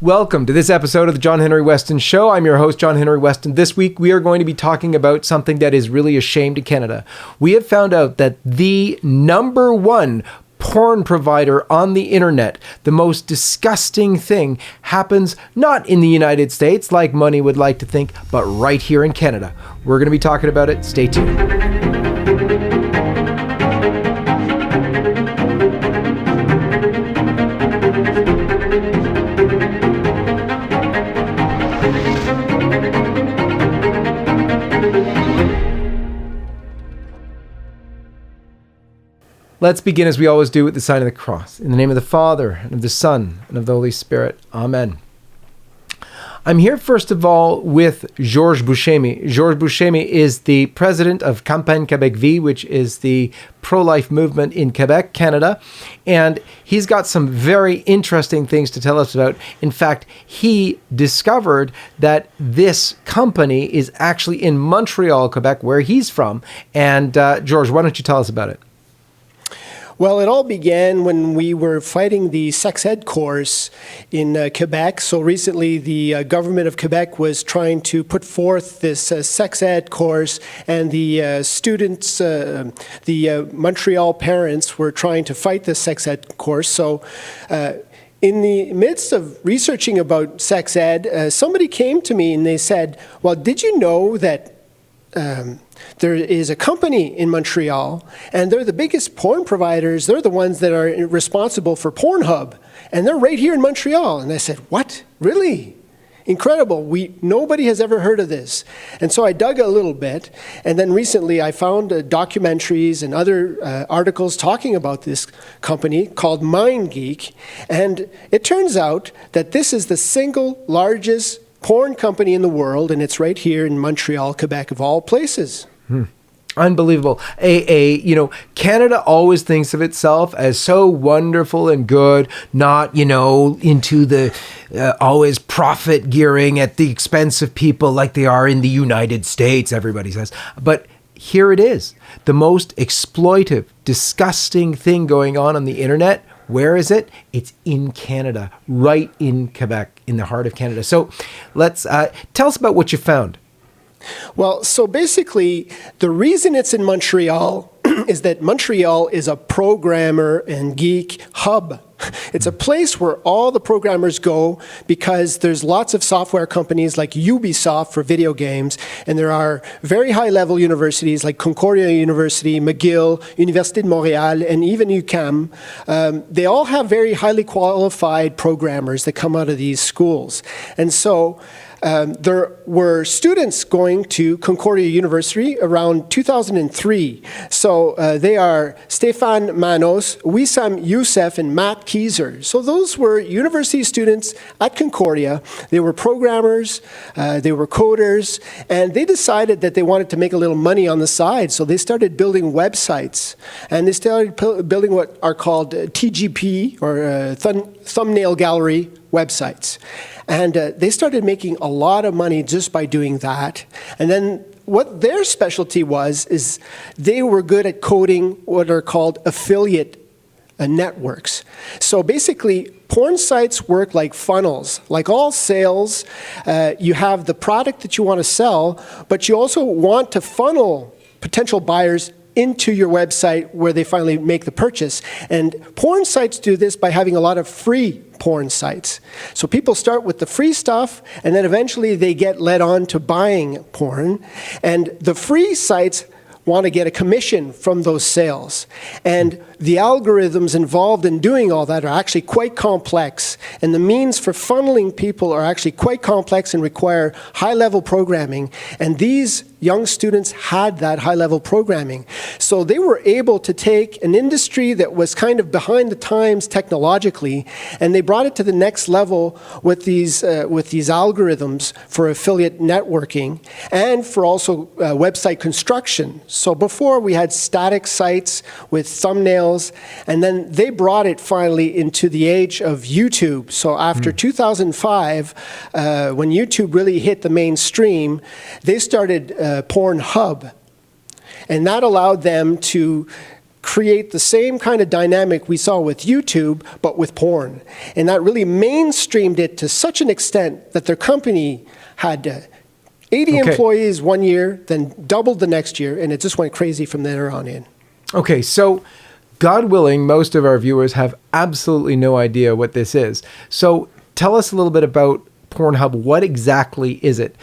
Welcome to this episode of the John Henry Westen Show. I'm your host, John Henry Westen. This week, we are going to be talking about something that is really a shame to Canada. We have found out that the number one porn provider on the internet, the most disgusting thing, happens not in the United States, like money would like to think, but right here in Canada. We're going to be talking about it. Stay tuned. Let's begin as we always do with the sign of the cross. In the name of the Father, and of the Son, and of the Holy Spirit. Amen. I'm here first of all with Georges BoucherMe. Georges BoucherMe is the president of Campagne Québec Vie, which is the pro-life movement in Quebec, Canada. And he's got some very interesting things to tell us about. In fact, he discovered that this company is actually in Montreal, Quebec, where he's from. And Georges, why don't you tell us about it? Well, it all began when we were fighting the sex ed course in Quebec. So recently, the government of Quebec was trying to put forth this sex ed course, and the students, the Montreal parents, were trying to fight the sex ed course. So in the midst of researching about sex ed, somebody came to me and they said, well, did you know that there is a company in Montreal, and they're the biggest porn providers. They're the ones that are responsible for Pornhub, and they're right here in Montreal. And I said, what? Really? Incredible. Nobody has ever heard of this. And so I dug a little bit, and then recently I found documentaries and other articles talking about this company called Geek, and it turns out that this is the single largest porn company in the world, and it's right here in Montreal, Quebec, of all places. Unbelievable. Canada always thinks of itself as so wonderful and good, not, into the always profit gearing at the expense of people like they are in the United States, everybody says. But here it is, the most exploitive, disgusting thing going on the internet. Where is it? It's in Canada, right in Quebec, in the heart of Canada. So let's tell us about what you found. Well, so basically, the reason it's in Montreal is that Montreal is a programmer and geek hub. It's a place where all the programmers go because there's lots of software companies like Ubisoft for video games, and there are very high-level universities like Concordia University, McGill, Université de Montréal, and even UQAM. They all have very highly qualified programmers that come out of these schools. And so there were students going to Concordia University around 2003. So they are Stéphane Manos, Wissam Youssef, and Matt Kieser. So those were university students at Concordia. They were programmers, they were coders, and they decided that they wanted to make a little money on the side. So they started building websites, and they started building what are called TGP, or thumbnail gallery websites. And they started making a lot of money just by doing that. And then what their specialty is they were good at coding what are called affiliate networks. So basically, porn sites work like funnels. Like all sales, you have the product that you want to sell, but you also want to funnel potential buyers into your website where they finally make the purchase. And porn sites do this by having a lot of free porn sites. So people start with the free stuff, and then eventually they get led on to buying porn. And the free sites want to get a commission from those sales. And the algorithms involved in doing all that are actually quite complex. And the means for funneling people are actually quite complex and require high-level programming. And these young students had that high-level programming. So they were able to take an industry that was kind of behind the times technologically, and they brought it to the next level with these algorithms for affiliate networking and for also website construction. So before we had static sites with thumbnails, and then they brought it finally into the age of YouTube. So after 2005, when YouTube really hit the mainstream, they started Pornhub. And that allowed them to create the same kind of dynamic we saw with YouTube, but with porn. And that really mainstreamed it to such an extent that their company had 80 employees one year, then doubled the next year, and it just went crazy from there on in. Okay, so God willing, most of our viewers have absolutely no idea what this is. So tell us a little bit about Pornhub. What exactly is it?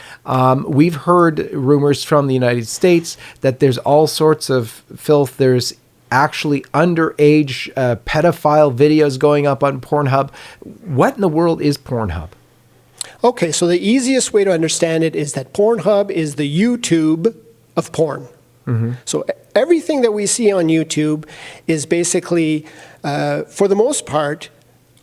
We've heard rumors from the United States that there's all sorts of filth. There's actually underage pedophile videos going up on Pornhub. What in the world is Pornhub? Okay, so the easiest way to understand it is that Pornhub is the YouTube of porn. Mm-hmm. So everything that we see on YouTube is basically, for the most part,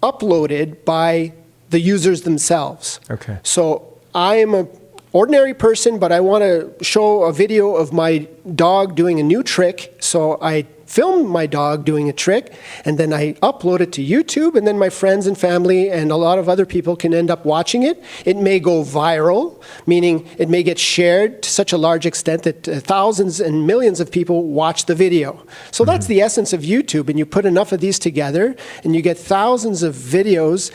uploaded by the users themselves. Okay. So I am an ordinary person, but I want to show a video of my dog doing a new trick. So I film my dog doing a trick, and then I upload it to YouTube, and then my friends and family and a lot of other people can end up watching it. It may go viral, meaning it may get shared to such a large extent that thousands and millions of people watch the video. So that's the essence of YouTube, and you put enough of these together, and you get thousands of videos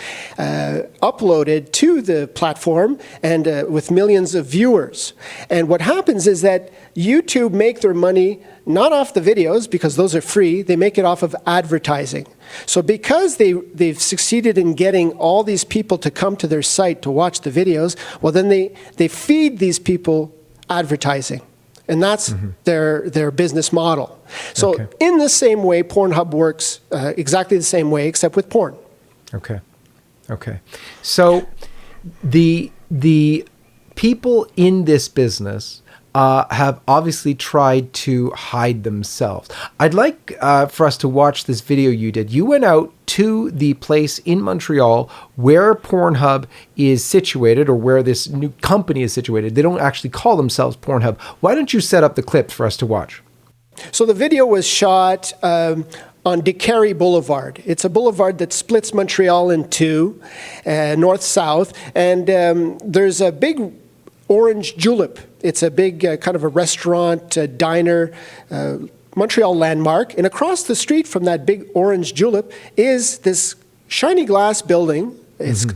uploaded to the platform and with millions of viewers. And what happens is that YouTube make their money not off the videos, because those are free. They make it off of advertising. So because they've succeeded in getting all these people to come to their site to watch the videos, well, then they feed these people advertising. And that's their business model. So in the same way, Pornhub works exactly the same way, except with porn. Okay. So the people in this business have obviously tried to hide themselves. I'd like for us to watch this video you did. You went out to the place in Montreal where Pornhub is situated, or where this new company is situated. They don't actually call themselves Pornhub. Why don't you set up the clip for us to watch? So the video was shot on Décarie Boulevard. It's a boulevard that splits Montreal in two, north-south, and there's a big orange julep. It's a big kind of a restaurant, diner, Montreal landmark. And across the street from that big orange julep is this shiny glass building. It's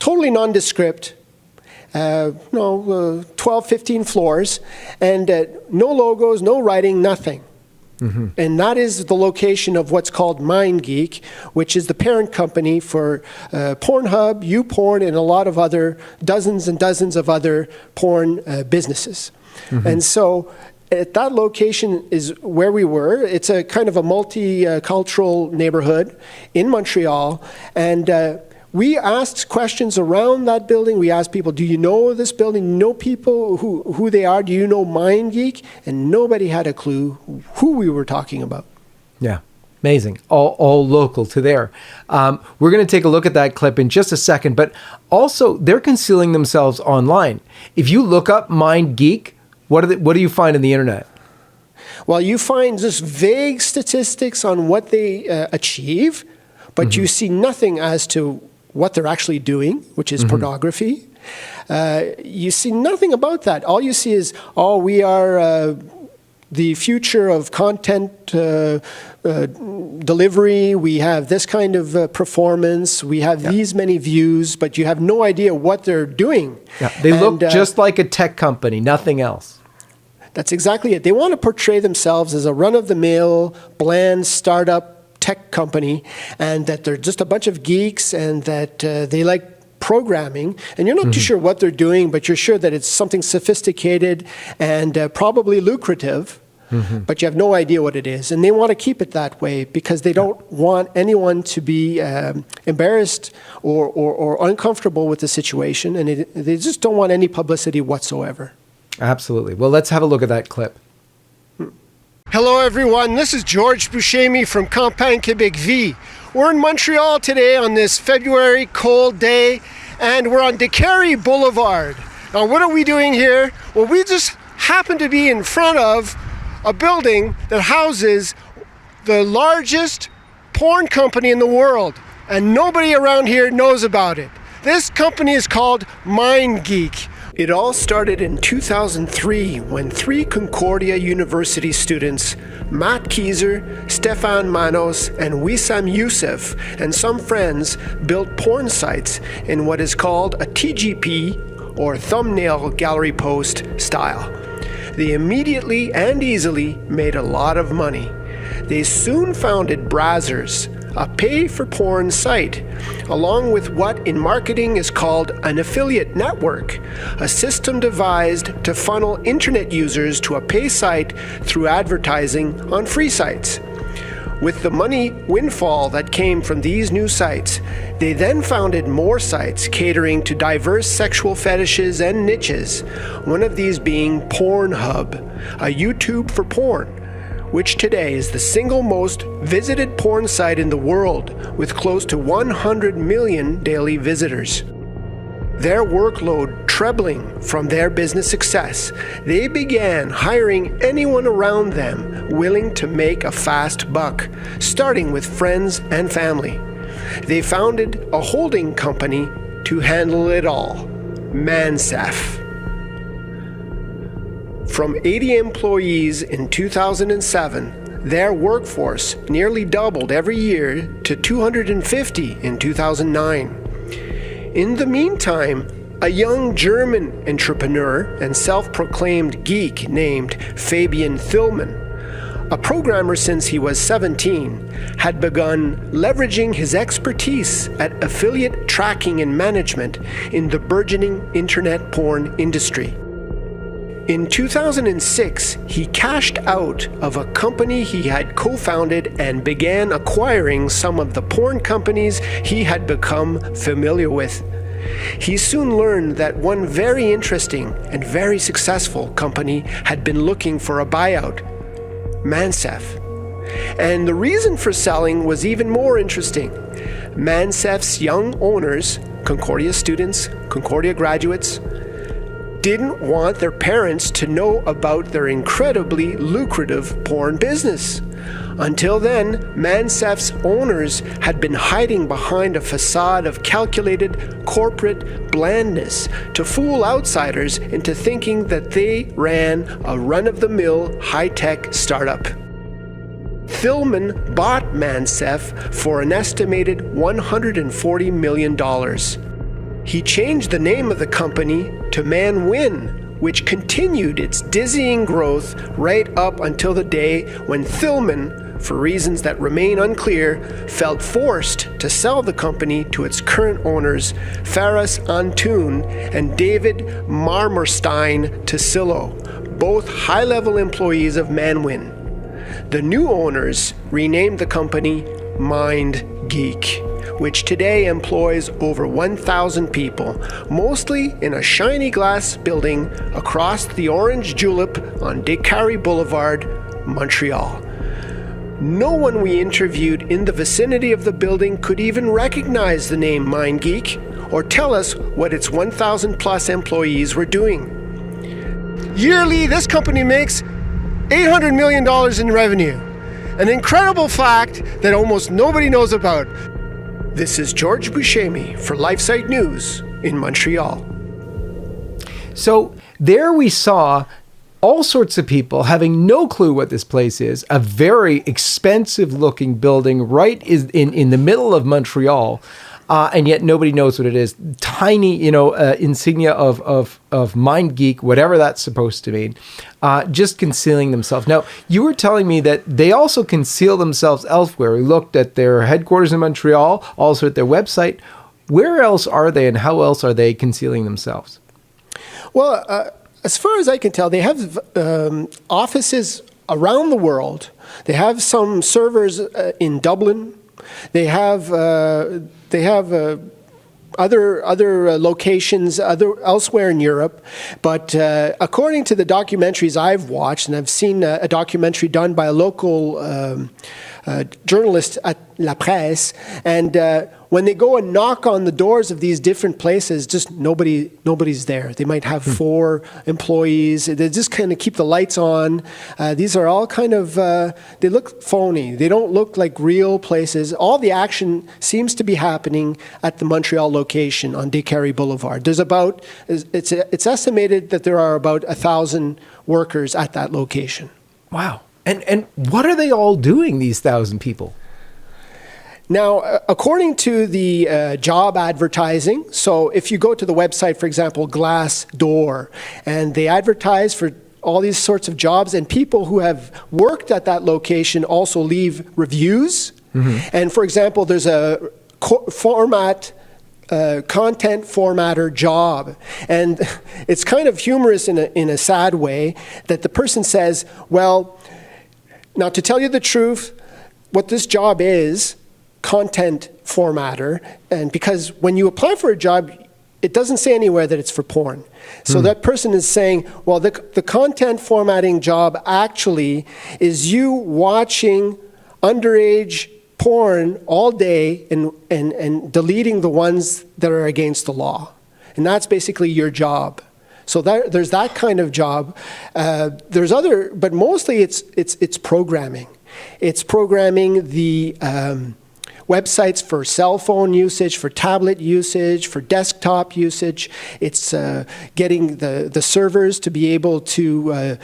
totally nondescript, 12, 15 floors, and no logos, no writing, nothing. And that is the location of what's called MindGeek, which is the parent company for Pornhub, YouPorn, and a lot of other dozens and dozens of other porn businesses. And so at that location is where we were. It's a kind of a multicultural neighborhood in Montreal. And we asked questions around that building. We asked people, do you know this building? Know people who they are? Do you know MindGeek? And nobody had a clue who we were talking about. Yeah, amazing. All local to there. We're going to take a look at that clip in just a second, but also they're concealing themselves online. If you look up MindGeek, what do you find on the internet? Well, you find just vague statistics on what they achieve, but you see nothing as to what they're actually doing, which is pornography. You see nothing about that. All you see is, we are the future of content delivery. We have this kind of performance. We have these many views, but you have no idea what they're doing. Yeah. They look just like a tech company, nothing else. That's exactly it. They want to portray themselves as a run-of-the-mill, bland startup tech company, and that they're just a bunch of geeks, and that they like programming, and you're not too sure what they're doing, but you're sure that it's something sophisticated and probably lucrative, but you have no idea what it is. And they want to keep it that way because they don't want anyone to be embarrassed or uncomfortable with the situation, and they just don't want any publicity whatsoever. Absolutely. Well, let's have a look at that clip. Hello everyone, this is George BoucherMe from Campagne Québec V. We're in Montreal today on this February cold day, and we're on Décarie Boulevard. Now what are we doing here? Well, we just happen to be in front of a building that houses the largest porn company in the world, and nobody around here knows about it. This company is called MindGeek. It all started in 2003 when 3 Concordia University students, Matt Kieser, Stefan Manos, and Wissam Youssef, and some friends built porn sites in what is called a TGP, or thumbnail gallery post, style. They immediately and easily made a lot of money. They soon founded Brazzers, a pay-for-porn site, along with what in marketing is called an affiliate network, a system devised to funnel internet users to a pay site through advertising on free sites. With the money windfall that came from these new sites, they then founded more sites catering to diverse sexual fetishes and niches, one of these being Pornhub, a YouTube for porn, which today is the single most visited porn site in the world, with close to 100 million daily visitors. Their workload trebling from their business success, they began hiring anyone around them willing to make a fast buck, starting with friends and family. They founded a holding company to handle it all, Mansef. From 80 employees in 2007, their workforce nearly doubled every year to 250 in 2009. In the meantime, a young German entrepreneur and self-proclaimed geek named Fabian Thielmann, a programmer since he was 17, had begun leveraging his expertise at affiliate tracking and management in the burgeoning internet porn industry. In 2006, he cashed out of a company he had co-founded and began acquiring some of the porn companies he had become familiar with. He soon learned that one very interesting and very successful company had been looking for a buyout, Mansef. And the reason for selling was even more interesting. Mansef's young owners, Concordia students, Concordia graduates, didn't want their parents to know about their incredibly lucrative porn business. Until then, Mansef's owners had been hiding behind a facade of calculated corporate blandness to fool outsiders into thinking that they ran a run-of-the-mill high-tech startup. Thielmann bought Mansef for an estimated $140 million. He changed the name of the company to ManWin, which continued its dizzying growth right up until the day when Thielmann, for reasons that remain unclear, felt forced to sell the company to its current owners, Faris Antoun and David Marmorstein Tassilo, both high-level employees of ManWin. The new owners renamed the company Mind Geek, which today employs over 1,000 people, mostly in a shiny glass building across the Orange Julep on Descaries Boulevard, Montreal. No one we interviewed in the vicinity of the building could even recognize the name Mind Geek or tell us what its 1,000 plus employees were doing. Yearly, this company makes $800 million in revenue, an incredible fact that almost nobody knows about. This is George BoucherMe for LifeSite News in Montreal. So there we saw all sorts of people having no clue what this place is, a very expensive looking building right in the middle of Montreal, and yet nobody knows what it is. Tiny, insignia of Mind Geek, whatever that's supposed to mean, just concealing themselves. Now, you were telling me that they also conceal themselves elsewhere. We looked at their headquarters in Montreal, also at their website. Where else are they, and how else are they concealing themselves? Well, as far as I can tell, they have offices around the world. They have some servers in Dublin. They have other locations elsewhere in Europe, but according to the documentaries I've watched, and I've seen a documentary done by a local journalists at La Presse, and when they go and knock on the doors of these different places, just nobody's there. They might have 4 employees. They just kind of keep the lights on. These are all kind of, they look phony. They don't look like real places. All the action seems to be happening at the Montreal location on Descaries Boulevard. There's about, it's estimated that there are about 1,000 workers at that location. Wow. And what are they all doing, these 1,000 people? Now, according to the job advertising, so if you go to the website, for example, Glassdoor, and they advertise for all these sorts of jobs, and people who have worked at that location also leave reviews. And for example, there's a content formatter job. And it's kind of humorous in a sad way that the person says, well, now to tell you the truth, what this job is, content formatter, and because when you apply for a job, it doesn't say anywhere that it's for porn. So that person is saying, well, the content formatting job actually is you watching underage porn all day and deleting the ones that are against the law. And that's basically your job. So there's that kind of job. There's other, but mostly it's programming. It's programming the websites for cell phone usage, for tablet usage, for desktop usage. It's getting the servers to be able to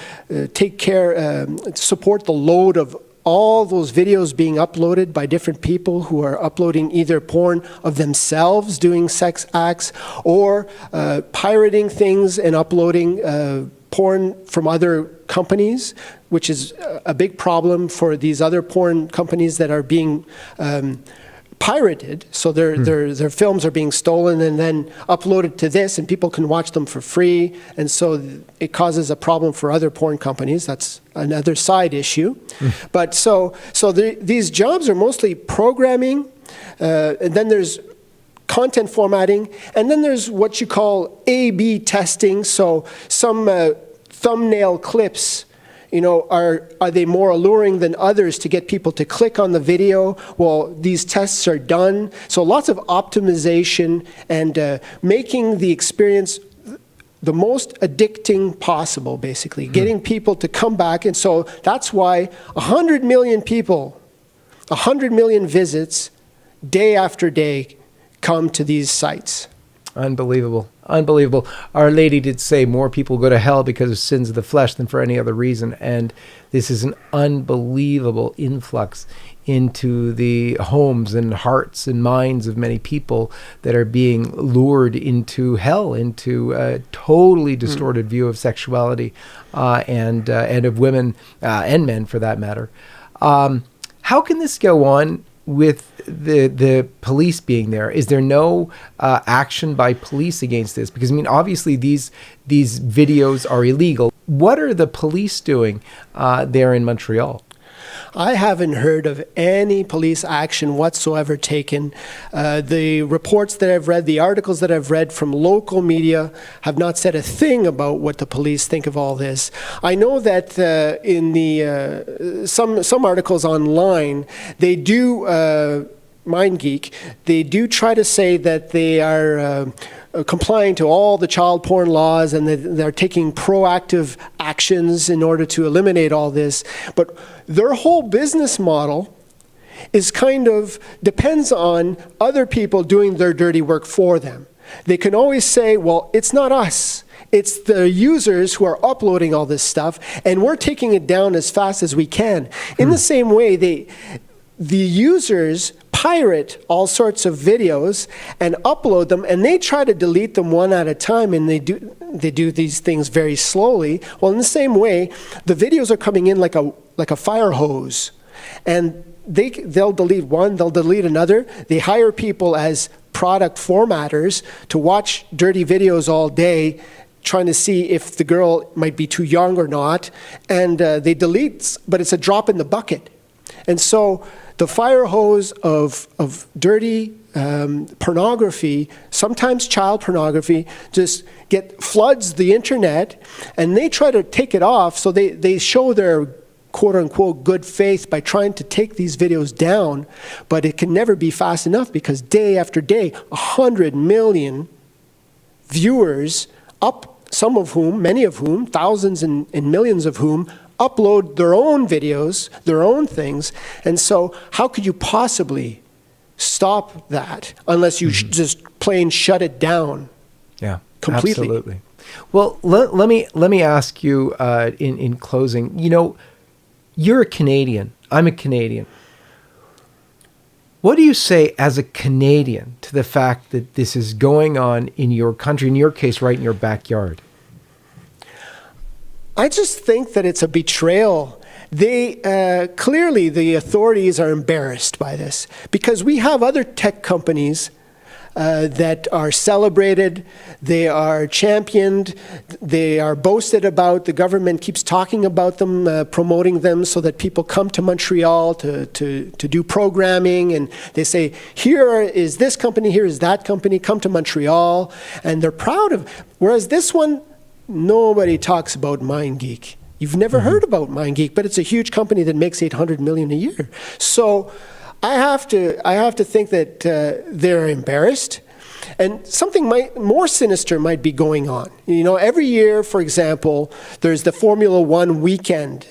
support the load of all those videos being uploaded by different people who are uploading either porn of themselves doing sex acts or pirating things and uploading porn from other companies, which is a big problem for these other porn companies that are being pirated. So their films are being stolen and then uploaded to this, and people can watch them for free. And so it causes a problem for other porn companies. That's another side issue. But these jobs are mostly programming, and then there's content formatting, and then there's what you call A/B testing. So some thumbnail clips, are they more alluring than others to get people to click on the video? Well, these tests are done. So lots of optimization and making the experience the most addicting possible, basically, getting people to come back. And so that's why 100 million people, 100 million visits day after day come to these sites. Unbelievable. Unbelievable. Our Lady did say more people go to hell because of sins of the flesh than for any other reason. And this is an unbelievable influx into the homes and hearts and minds of many people that are being lured into hell, into a totally distorted view of sexuality and of women and men, for that matter. How can this go on with the police being there? Is there no action by police against this? Because, obviously these videos are illegal. What are the police doing there in Montreal? I haven't heard of any police action whatsoever taken. The reports that I've read, the articles that I've read from local media have not said a thing about what the police think of all this. I know that in the some articles online, they do, Mind Geek, they do try to say that they are complying to all the child porn laws and they're taking proactive actions in order to eliminate all this. But their whole business model is depends on other people doing their dirty work for them. They can always say, well, it's not us. It's the users who are uploading all this stuff, and we're taking it down as fast as we can. In the same way, the users pirate all sorts of videos and upload them, and they try to delete them one at a time, and they do these things very slowly. Well, in the same way, the videos are coming in like a fire hose, and they'll delete one, they'll delete another. They hire people as product formatters to watch dirty videos all day, trying to see if the girl might be too young or not, and they delete, but it's a drop in the bucket. And so the fire hose of dirty pornography, sometimes child pornography, just floods the internet, and they try to take it off. So they show their quote-unquote good faith by trying to take these videos down, but it can never be fast enough because day after day, 100 million viewers some of whom, many of whom, thousands and millions of whom, upload their own videos, their own things. And so how could you possibly stop that unless you just plain shut it down? Yeah, completely. Absolutely. Well, let me ask you in closing, you're a Canadian. I'm a Canadian. What do you say as a Canadian to the fact that this is going on in your country, in your case, right in your backyard? I just think that it's a betrayal. Clearly, the authorities are embarrassed by this because we have other tech companies that are celebrated, they are championed, they are boasted about. The government keeps talking about them, promoting them so that people come to Montreal to do programming. And they say, here is this company, here is that company, come to Montreal. And they're proud of. Whereas this one, nobody talks about MindGeek. You've never heard about MindGeek, but it's a huge company that makes $800 million a year. So I have to think that they're embarrassed, and something more sinister might be going on. Every year, for example, there's the Formula One weekend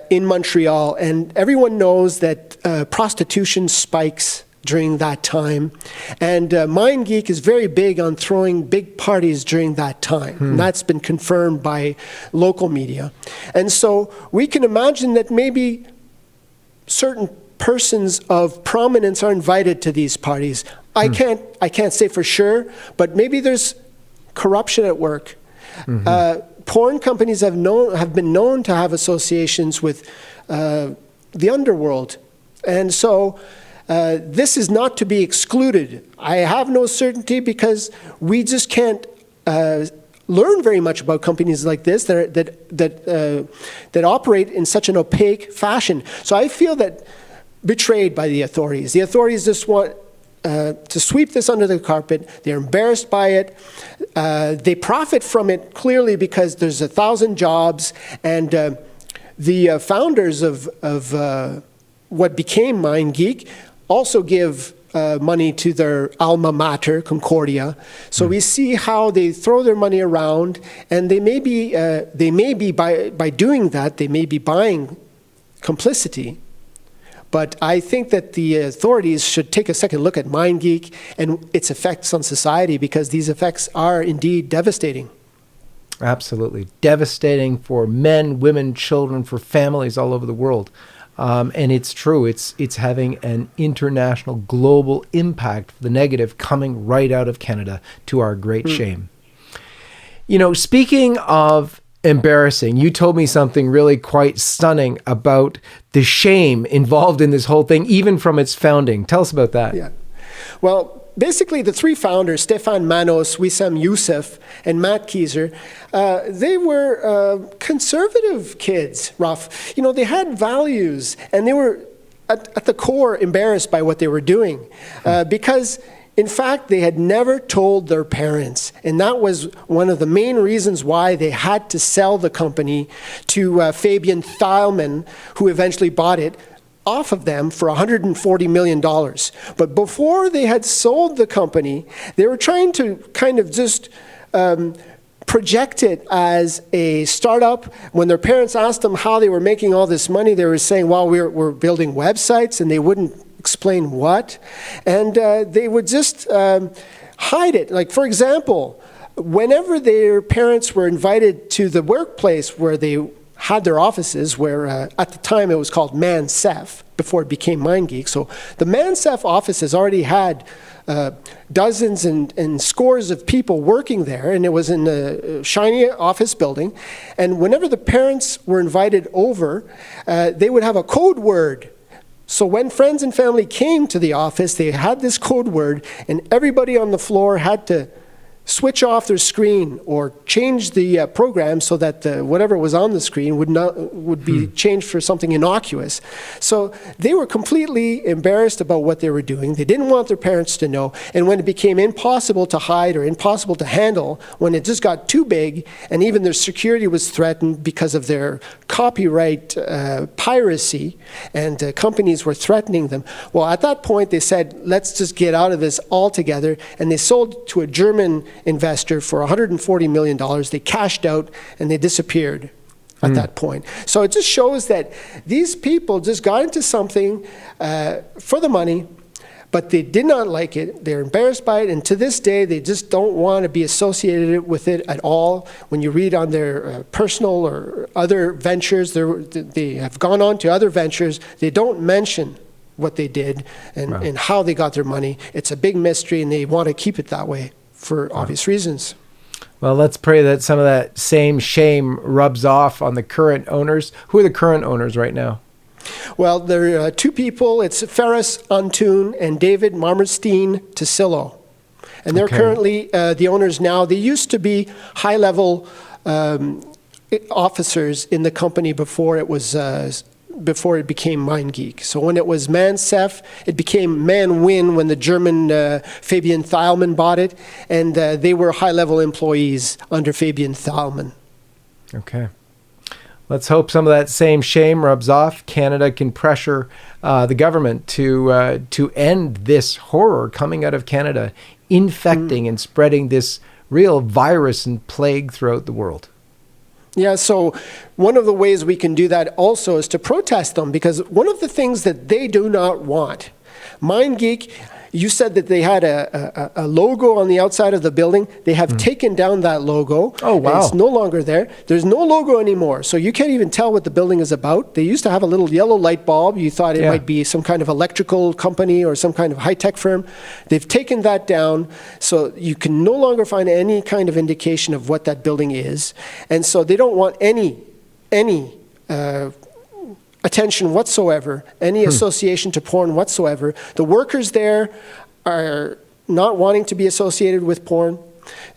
in Montreal, and everyone knows that prostitution spikes during that time. And MindGeek is very big on throwing big parties during that time. And that's been confirmed by local media. And so we can imagine that maybe certain persons of prominence are invited to these parties. I can't say for sure, but maybe there's corruption at work. Porn companies have been known to have associations with the underworld. And so this is not to be excluded. I have no certainty because we just can't learn very much about companies like this that operate in such an opaque fashion. So I feel that betrayed by the authorities. The authorities just want to sweep this under the carpet. They're embarrassed by it. They profit from it clearly because there's 1,000 jobs, and the founders of what became MindGeek also give money to their alma mater, Concordia. So we see how they throw their money around, and they may be by doing that, they may be buying complicity. But I think that the authorities should take a second look at MindGeek and its effects on society, because these effects are indeed devastating. Absolutely. Devastating for men, women, children, for families all over the world. And it's true. It's having an international, global impact for the negative coming right out of Canada, to our great shame. Speaking of embarrassing, you told me something really quite stunning about the shame involved in this whole thing, even from its founding. Tell us about that. Yeah. Well, basically, the three founders, Stefan Manos, Wissam Youssef, and Matt Kieser, they were conservative kids, Ralph. They had values, and they were, at the core, embarrassed by what they were doing. Because, in fact, they had never told their parents. And that was one of the main reasons why they had to sell the company to Fabian Thielman, who eventually bought it off of them for $140 million. But before they had sold the company, they were trying to kind of just project it as a startup. When their parents asked them how they were making all this money, they were saying, well, we're building websites, and they wouldn't explain what. And they would just hide it. Like, for example, whenever their parents were invited to the workplace where they had their offices, where at the time it was called Mansef, before it became MindGeek. So the Mansef offices already had dozens and scores of people working there, and it was in a shiny office building. And whenever the parents were invited over, they would have a code word. So when friends and family came to the office, they had this code word, and everybody on the floor had to switch off their screen or change the program so that whatever was on the screen would be changed for something innocuous. So they were completely embarrassed about what they were doing. They didn't want their parents to know. And when it became impossible to hide or impossible to handle, when it just got too big, and even their security was threatened because of their copyright piracy, and companies were threatening them, well, at that point they said, let's just get out of this altogether. And they sold to a German investor for $140 million. They cashed out and they disappeared at that point. So it just shows that these people just got into something for the money, but they did not like it. They're embarrassed by it, and to this day, they just don't want to be associated with it at all. When you read on their personal or other ventures, they have gone on to other ventures. They don't mention what they did and how they got their money. It's a big mystery, and they want to keep it that way for obvious reasons. Well, let's pray that some of that same shame rubs off on the current owners. Who are the current owners right now? Well, there are two people. It's Ferris Antoon and David Marmerstein Tasillo. And they're currently the owners now. They used to be high-level officers in the company before it became MindGeek. So when it was Mansef, it became Manwin when the German Fabian Thielmann bought it, and they were high-level employees under Fabian Thielmann. Okay. Let's hope some of that same shame rubs off. Canada can pressure the government to end this horror coming out of Canada, infecting and spreading this real virus and plague throughout the world. Yeah, so one of the ways we can do that also is to protest them, because one of the things that they do not want, MindGeek, you said that they had a logo on the outside of the building. They have taken down that logo. Oh, wow. It's no longer there. There's no logo anymore, so you can't even tell what the building is about. They used to have a little yellow light bulb. You thought it might be some kind of electrical company or some kind of high-tech firm. They've taken that down, so you can no longer find any kind of indication of what that building is. And so they don't want any attention whatsoever, any association to porn whatsoever. The workers there are not wanting to be associated with porn.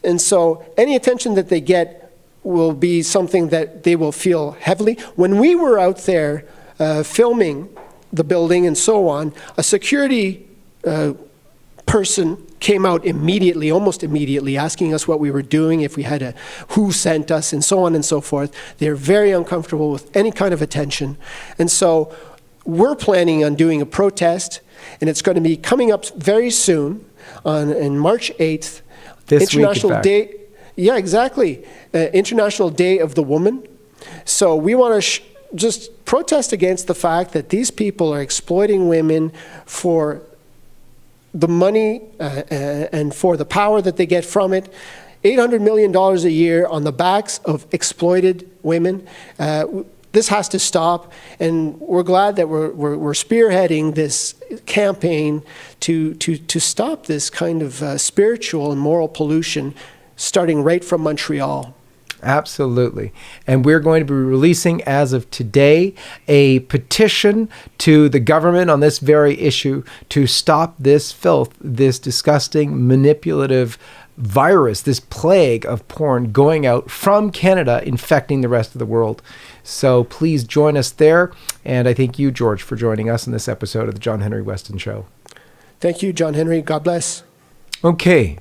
And so any attention that they get will be something that they will feel heavily. When we were out there filming the building and so on, a security person came out immediately, almost immediately, asking us what we were doing, if we had who sent us, and so on and so forth. They're very uncomfortable with any kind of attention. And so we're planning on doing a protest, and it's going to be coming up very soon on March 8th. This International week, in fact. Day. Yeah, exactly. International Day of the Woman. So we want to just protest against the fact that these people are exploiting women for the money and for the power that they get from it. $800 million a year on the backs of exploited women. This has to stop, and we're glad that we're spearheading this campaign to stop this kind of spiritual and moral pollution, starting right from Montreal. Absolutely. And we're going to be releasing, as of today, a petition to the government on this very issue to stop this filth, this disgusting, manipulative virus, this plague of porn going out from Canada, infecting the rest of the world. So please join us there. And I thank you, George, for joining us in this episode of the John Henry Westen Show. Thank you, John Henry. God bless. Okay.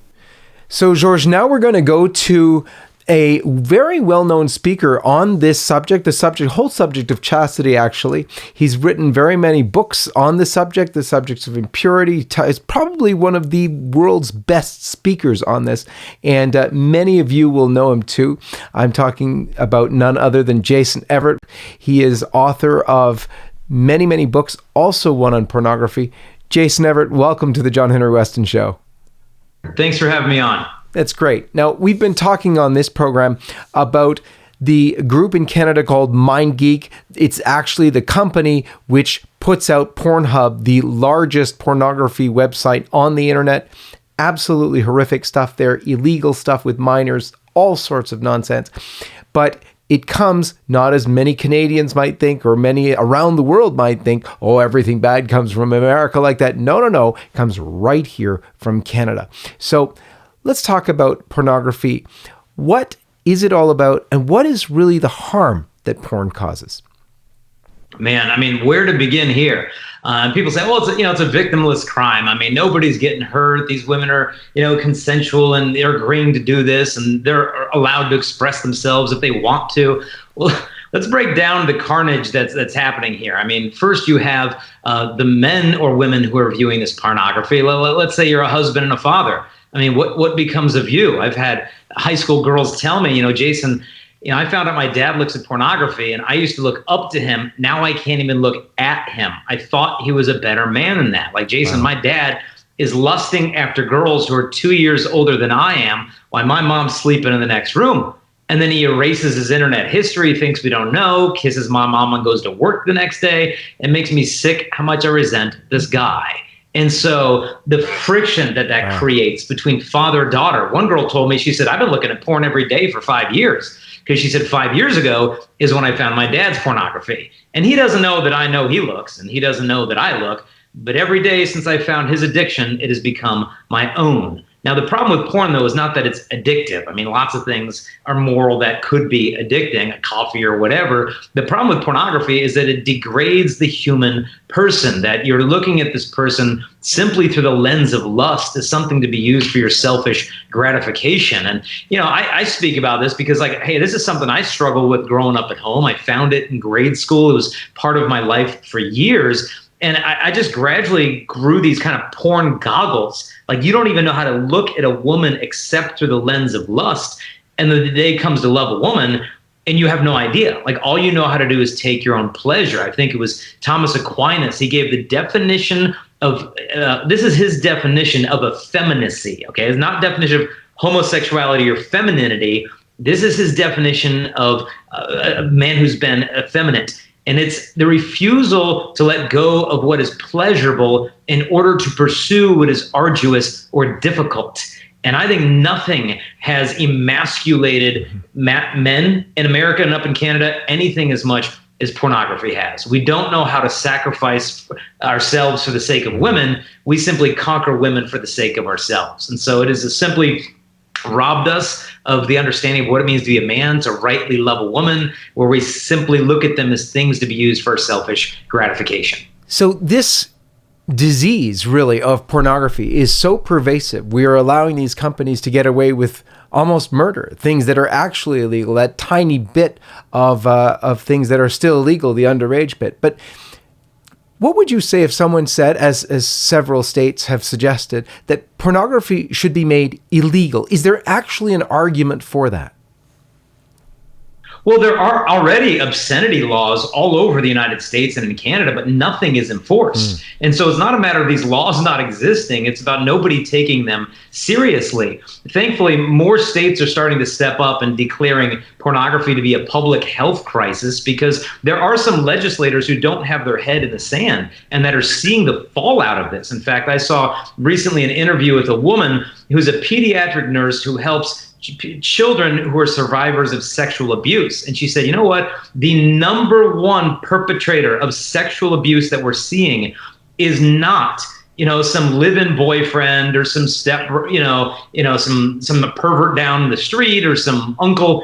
So, George, now we're going to go to a very well-known speaker on this subject, whole subject of chastity, actually. He's written very many books on the subjects of impurity. Is probably one of the world's best speakers on this, and many of you will know him too. I'm talking about none other than Jason Everett. He is author of many, many books, also one on pornography. Jason Everett, welcome to the John Henry Westen Show. Thanks for having me on. That's great. Now, we've been talking on this program about the group in Canada called MindGeek. It's actually the company which puts out Pornhub, the largest pornography website on the internet. Absolutely horrific stuff there, illegal stuff with minors, all sorts of nonsense. But it comes not as many Canadians might think, or many around the world might think, oh, everything bad comes from America like that. No. It comes right here from Canada. So let's talk about pornography. What is it all about, and what is really the harm that porn causes? Man, I mean, where to begin here? People say, well, it's a victimless crime. I mean, nobody's getting hurt. These women are, consensual, and they're agreeing to do this, and they're allowed to express themselves if they want to. Well, let's break down the carnage that's happening here. I mean, first you have the men or women who are viewing this pornography. Let's say you're a husband and a father. I mean, what becomes of you? I've had high school girls tell me, Jason, I found out my dad looks at pornography, and I used to look up to him. Now I can't even look at him. I thought he was a better man than that. Like, Jason, My dad is lusting after girls who are 2 years older than I am, while my mom's sleeping in the next room. And then he erases his internet history, thinks we don't know, kisses my mom and goes to work the next day. It makes me sick how much I resent this guy. And so the friction that creates between father and daughter. One girl told me, she said, I've been looking at porn every day for 5 years. Because she said 5 years ago is when I found my dad's pornography. And he doesn't know that I know he looks, and he doesn't know that I look. But every day since I found his addiction, it has become my own. Now, the problem with porn, though, is not that it's addictive. I mean, lots of things are moral that could be addicting, a coffee or whatever. The problem with pornography is that it degrades the human person, that you're looking at this person simply through the lens of lust as something to be used for your selfish gratification. And, I speak about this because, hey, this is something I struggled with growing up at home. I found it in grade school. It was part of my life for years. And I just gradually grew these kind of porn goggles. Like, you don't even know how to look at a woman except through the lens of lust. And then the day comes to love a woman, and you have no idea. Like, all you know how to do is take your own pleasure. I think it was Thomas Aquinas. He gave the definition of, this is his definition of effeminacy. Okay, it's not definition of homosexuality or femininity. This is his definition of a man who's been effeminate. And it's the refusal to let go of what is pleasurable in order to pursue what is arduous or difficult. And I think nothing has emasculated men in America and up in Canada anything as much as pornography has. We don't know how to sacrifice ourselves for the sake of women. We simply conquer women for the sake of ourselves. And so it is simply robbed us of the understanding of what it means to be a man, to rightly love a woman, where we simply look at them as things to be used for selfish gratification. So this disease, really, of pornography is so pervasive. We are allowing these companies to get away with almost murder, things that are actually illegal, that tiny bit of things that are still illegal, the underage bit. But what would you say if someone said, as several states have suggested, that pornography should be made illegal? Is there actually an argument for that? Well, there are already obscenity laws all over the United States and in Canada, but nothing is enforced. And so it's not a matter of these laws not existing. It's about nobody taking them seriously. Thankfully, more states are starting to step up and declaring pornography to be a public health crisis, because there are some legislators who don't have their head in the sand and that are seeing the fallout of this. In fact, I saw recently an interview with a woman who's a pediatric nurse who helps children who are survivors of sexual abuse. And she said, you know what? The number one perpetrator of sexual abuse that we're seeing is not, some live-in boyfriend or some some pervert down the street or some uncle.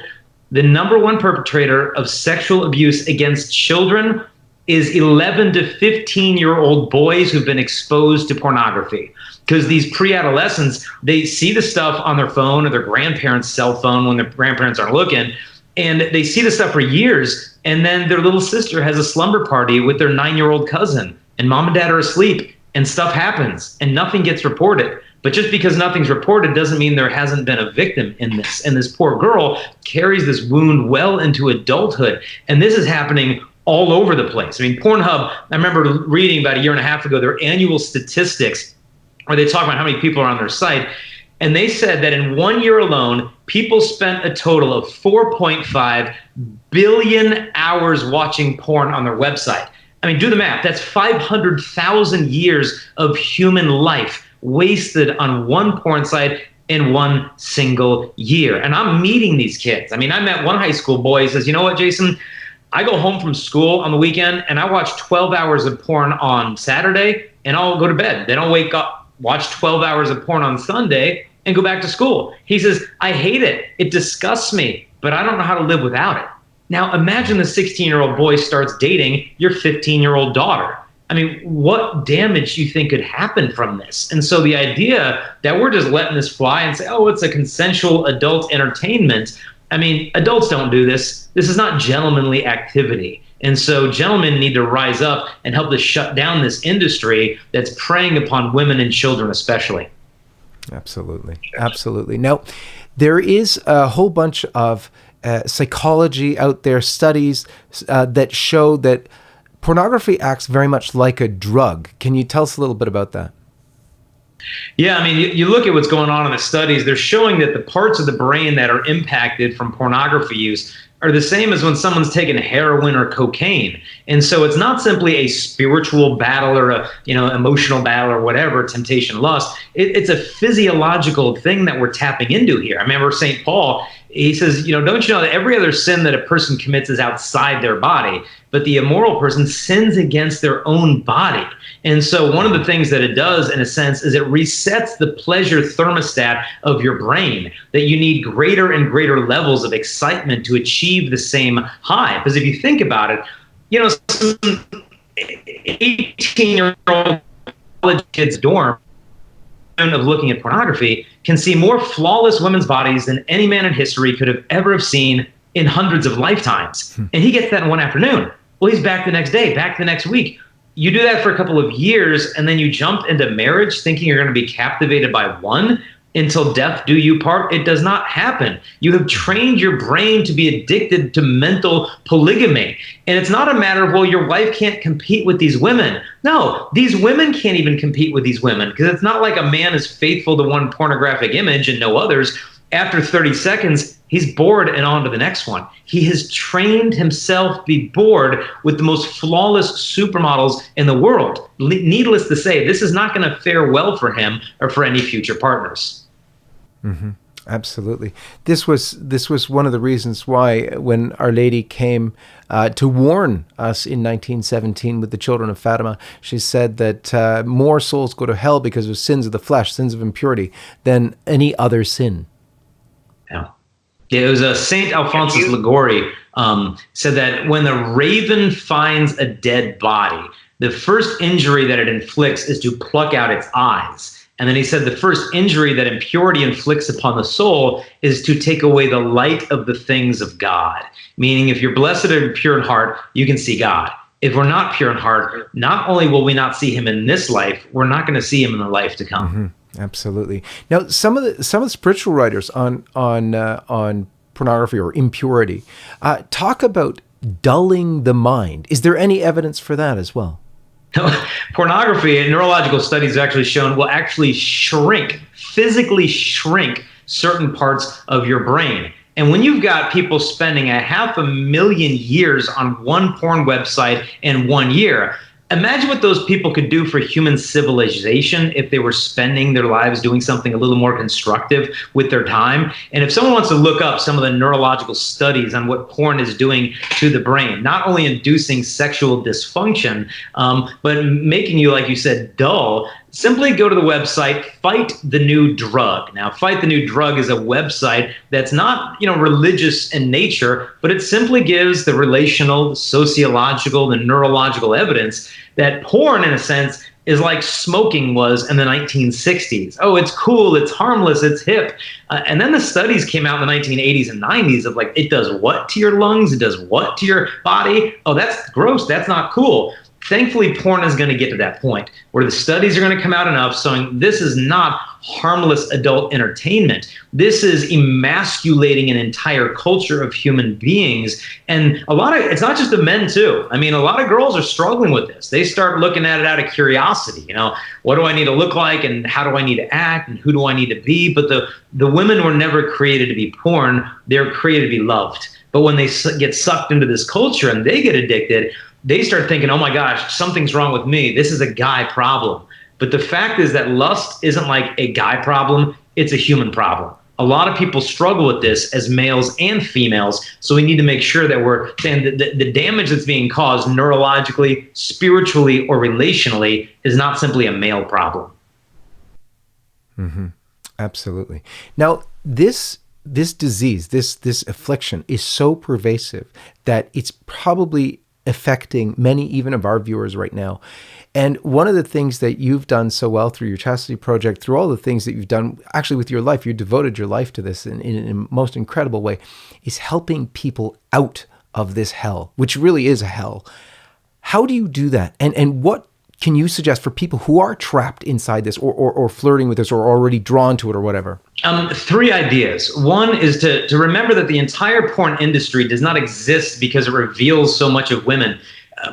The number one perpetrator of sexual abuse against children is 11 to 15-year-old boys who've been exposed to pornography. Because these pre-adolescents, they see the stuff on their phone or their grandparents' cell phone when their grandparents aren't looking, and they see the stuff for years, and then their little sister has a slumber party with their 9-year-old cousin, and mom and dad are asleep, and stuff happens, and nothing gets reported. But just because nothing's reported doesn't mean there hasn't been a victim in this. And this poor girl carries this wound well into adulthood, and this is happening all over the place. I mean, Pornhub, I remember reading about a year and a half ago, their annual statistics where they talk about how many people are on their site. And they said that in 1 year alone, people spent a total of 4.5 billion hours watching porn on their website. I mean, do the math. That's 500,000 years of human life wasted on one porn site in one single year. And I'm meeting these kids. I mean, I met one high school boy. He says, you know what, Jason? I go home from school on the weekend and I watch 12 hours of porn on Saturday and I'll go to bed. Then I'll wake up, watch 12 hours of porn on Sunday, and go back to school. He says, I hate it. It disgusts me, but I don't know how to live without it. Now, imagine the 16-year-old boy starts dating your 15-year-old daughter. I mean, what damage do you think could happen from this? And so the idea that we're just letting this fly and say, oh, it's a consensual adult entertainment. I mean, adults don't do this. This is not gentlemanly activity. And so gentlemen need to rise up and help to shut down this industry that's preying upon women and children especially. Absolutely. Absolutely. Now, there is a whole bunch of psychology out there, studies that show that pornography acts very much like a drug. Can you tell us a little bit about that? Yeah, I mean, you look at what's going on in the studies, they're showing that the parts of the brain that are impacted from pornography use are the same as when someone's taken heroin or cocaine. And so it's not simply a spiritual battle or a emotional battle or whatever, temptation, lust. It's a physiological thing that we're tapping into here. I remember St. Paul, he says, don't you know that every other sin that a person commits is outside their body, but the immoral person sins against their own body. And so one of the things that it does, in a sense, is it resets the pleasure thermostat of your brain, that you need greater and greater levels of excitement to achieve the same high. Because if you think about it, some 18-year-old college kid's dorm of looking at pornography can see more flawless women's bodies than any man in history could have seen in hundreds of lifetimes. And he gets that in one afternoon. Well, he's back the next day, back the next week. You do that for a couple of years, and then you jump into marriage thinking you're going to be captivated by one until death do you part. It does not happen. You have trained your brain to be addicted to mental polygamy. And it's not a matter of, well, your wife can't compete with these women. No, these women can't even compete with these women, because it's not like a man is faithful to one pornographic image and no others. After 30 seconds, he's bored and on to the next one. He has trained himself to be bored with the most flawless supermodels in the world. Needless to say, this is not going to fare well for him or for any future partners. Mm-hmm. Absolutely. This was one of the reasons why, when Our Lady came to warn us in 1917 with the children of Fatima, she said that more souls go to hell because of sins of the flesh, sins of impurity, than any other sin. Yeah, it was Saint Alphonsus Liguori said that when the raven finds a dead body, the first injury that it inflicts is to pluck out its eyes. And then he said the first injury that impurity inflicts upon the soul is to take away the light of the things of God. Meaning, if you're blessed and pure in heart, you can see God. If we're not pure in heart, not only will we not see him in this life, we're not going to see him in the life to come. Mm-hmm. Absolutely. Now, some of the spiritual writers on pornography or impurity talk about dulling the mind. Is there any evidence for that as well? Pornography and neurological studies have actually shown will actually physically shrink certain parts of your brain. And when you've got people spending 500,000 years on one porn website in 1 year, imagine what those people could do for human civilization if they were spending their lives doing something a little more constructive with their time. And if someone wants to look up some of the neurological studies on what porn is doing to the brain, not only inducing sexual dysfunction, but making you, like you said, dull, simply go to the website Fight the New Drug. Now, Fight the New Drug is a website that's not, religious in nature, but it simply gives the relational, the sociological, the neurological evidence that porn, in a sense, is like smoking was in the 1960s. Oh, it's cool, it's harmless, it's hip. And then the studies came out in the 1980s and 90s of like, it does what to your lungs? It does what to your body? Oh, that's gross, that's not cool. Thankfully, porn is going to get to that point where the studies are going to come out enough showing this is not harmless adult entertainment. This is emasculating an entire culture of human beings. And it's not just the men too. I mean, a lot of girls are struggling with this. They start looking at it out of curiosity. What do I need to look like and how do I need to act and who do I need to be? But the women were never created to be porn. They're created to be loved. But when they get sucked into this culture and they get addicted, they start thinking, oh my gosh, something's wrong with me. This is a guy problem. But the fact is that lust isn't like a guy problem. It's a human problem. A lot of people struggle with this as males and females. So we need to make sure that we're saying that the damage that's being caused neurologically, spiritually, or relationally is not simply a male problem. Mm-hmm. Absolutely. Now, this disease, this affliction is so pervasive that it's probably affecting many even of our viewers right now. And one of the things that you've done so well through your chastity project, through all the things that you've done actually with your life, you devoted your life to this in a most incredible way, is helping people out of this hell, which really is a hell. How do you do that? And what can you suggest for people who are trapped inside this or flirting with this or already drawn to it or whatever? 3 ideas. One is to remember that the entire porn industry does not exist because it reveals so much of women.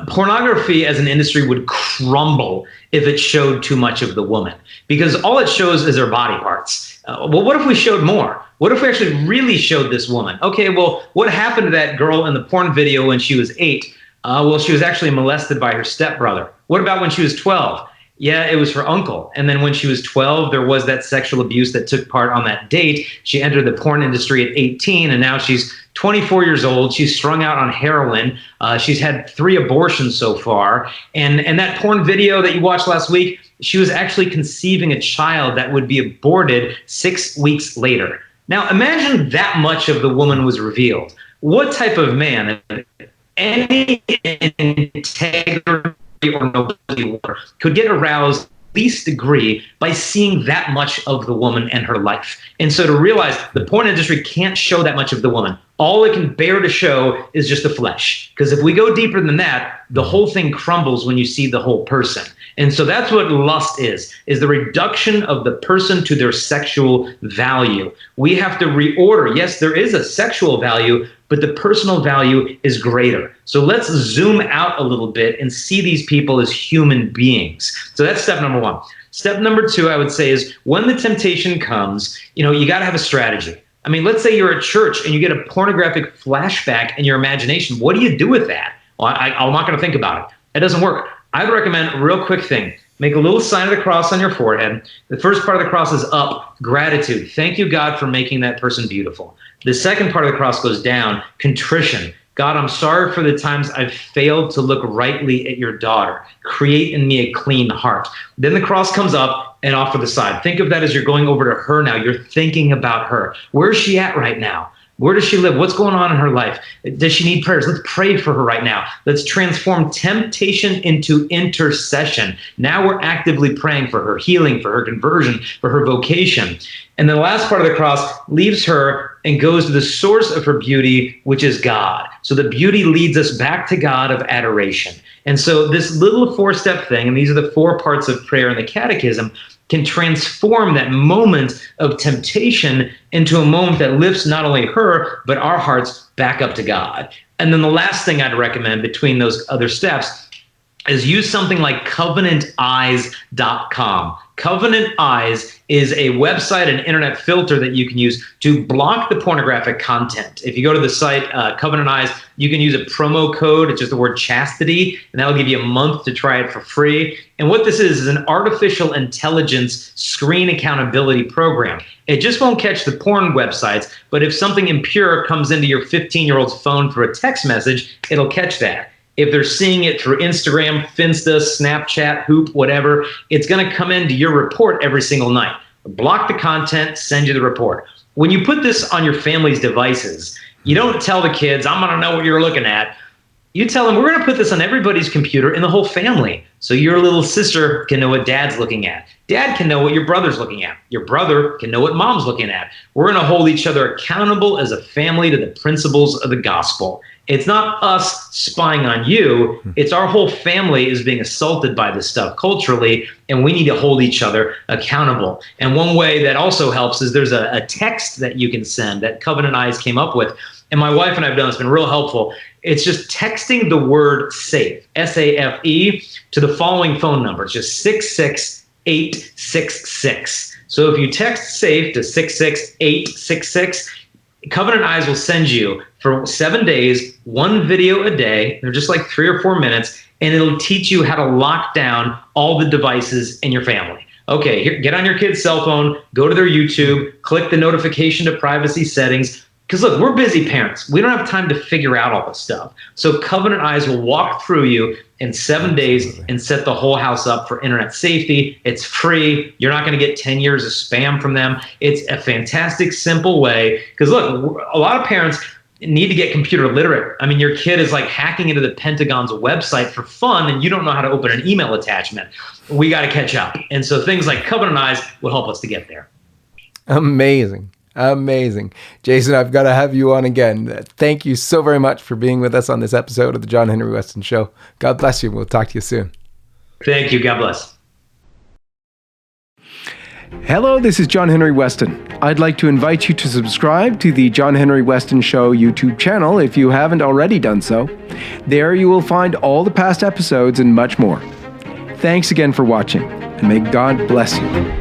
Pornography as an industry would crumble if it showed too much of the woman, because all it shows is her body parts. Well, what if we showed more? What if we actually really showed this woman? Okay, well, what happened to that girl in the porn video when she was 8? Well, she was actually molested by her stepbrother. What about when she was 12? Yeah, it was her uncle. And then when she was 12, there was that sexual abuse that took part on that date. She entered the porn industry at 18, and now she's 24 years old. She's strung out on heroin. She's had 3 abortions so far. And that porn video that you watched last week, she was actually conceiving a child that would be aborted 6 weeks later. Now, imagine that much of the woman was revealed. What type of man, any integrity or nobility could get aroused least degree by seeing that much of the woman and her life? And so to realize the porn industry can't show that much of the woman. All it can bear to show is just the flesh. Because if we go deeper than that, the whole thing crumbles when you see the whole person. And so that's what lust is the reduction of the person to their sexual value. We have to reorder. Yes, there is a sexual value, but the personal value is greater. So let's zoom out a little bit and see these people as human beings. So that's step number 1. Step number 2, I would say, is when the temptation comes, you got to have a strategy. I mean, let's say you're at church and you get a pornographic flashback in your imagination. What do you do with that? Well, I'm not going to think about it. It doesn't work. I'd recommend a real quick thing. Make a little sign of the cross on your forehead. The first part of the cross is up, gratitude. Thank you, God, for making that person beautiful. The second part of the cross goes down, contrition. God, I'm sorry for the times I've failed to look rightly at your daughter. Create in me a clean heart. Then the cross comes up and off to the side. Think of that as you're going over to her now. You're thinking about her. Where's she at right now? Where does she live? What's going on in her life? Does she need prayers? Let's pray for her right now. Let's transform temptation into intercession. Now we're actively praying for her healing, for her conversion, for her vocation. And the last part of the cross leaves her and goes to the source of her beauty, which is God. So the beauty leads us back to God of adoration. And so this little 4-step thing, and these are the 4 parts of prayer in the catechism, can transform that moment of temptation into a moment that lifts not only her, but our hearts back up to God. And then the last thing I'd recommend between those other steps is use something like CovenantEyes.com. Covenant Eyes is a website, an internet filter that you can use to block the pornographic content. If you go to the site, Covenant Eyes, you can use a promo code. It's just the word chastity, and that'll give you a month to try it for free. And what this is an artificial intelligence screen accountability program. It just won't catch the porn websites, but if something impure comes into your 15-year-old's phone through a text message, it'll catch that. If they're seeing it through Instagram, Finsta, Snapchat, Hoop, whatever, it's going to come into your report every single night. Block the content, send you the report. When you put this on your family's devices, you don't tell the kids, I'm going to know what you're looking at. You tell them, we're going to put this on everybody's computer in the whole family. So your little sister can know what dad's looking at. Dad can know what your brother's looking at. Your brother can know what mom's looking at. We're going to hold each other accountable as a family to the principles of the gospel. It's not us spying on you. It's our whole family is being assaulted by this stuff culturally, and we need to hold each other accountable. And one way that also helps is there's a text that you can send that Covenant Eyes came up with. And my wife and I have done, it's been real helpful. It's just texting the word SAFE, S-A-F-E, to the following phone number. It's just 66866. So if you text SAFE to 66866, Covenant Eyes will send you for 7 days, 1 video a day. They're just like 3 or 4 minutes, and it'll teach you how to lock down all the devices in your family. Okay, here, get on your kid's cell phone, go to their YouTube, click the notification to privacy settings, because look, we're busy parents. We don't have time to figure out all this stuff. So Covenant Eyes will walk through you in 7 days and set the whole house up for internet safety. It's free. You're not going to get 10 years of spam from them. It's a fantastic, simple way. Because look, a lot of parents need to get computer literate. I mean, your kid is like hacking into the Pentagon's website for fun, and you don't know how to open an email attachment. We got to catch up. And so things like Covenant Eyes will help us to get there. Amazing. Amazing. Jason, I've got to have you on again. Thank you so very much for being with us on this episode of the John Henry Westen Show. God bless you. We'll talk to you soon. Thank you. God bless. Hello, this is John Henry Westen. I'd like to invite you to subscribe to the John Henry Westen Show YouTube channel if you haven't already done so. There you will find all the past episodes and much more. Thanks again for watching, and may God bless you.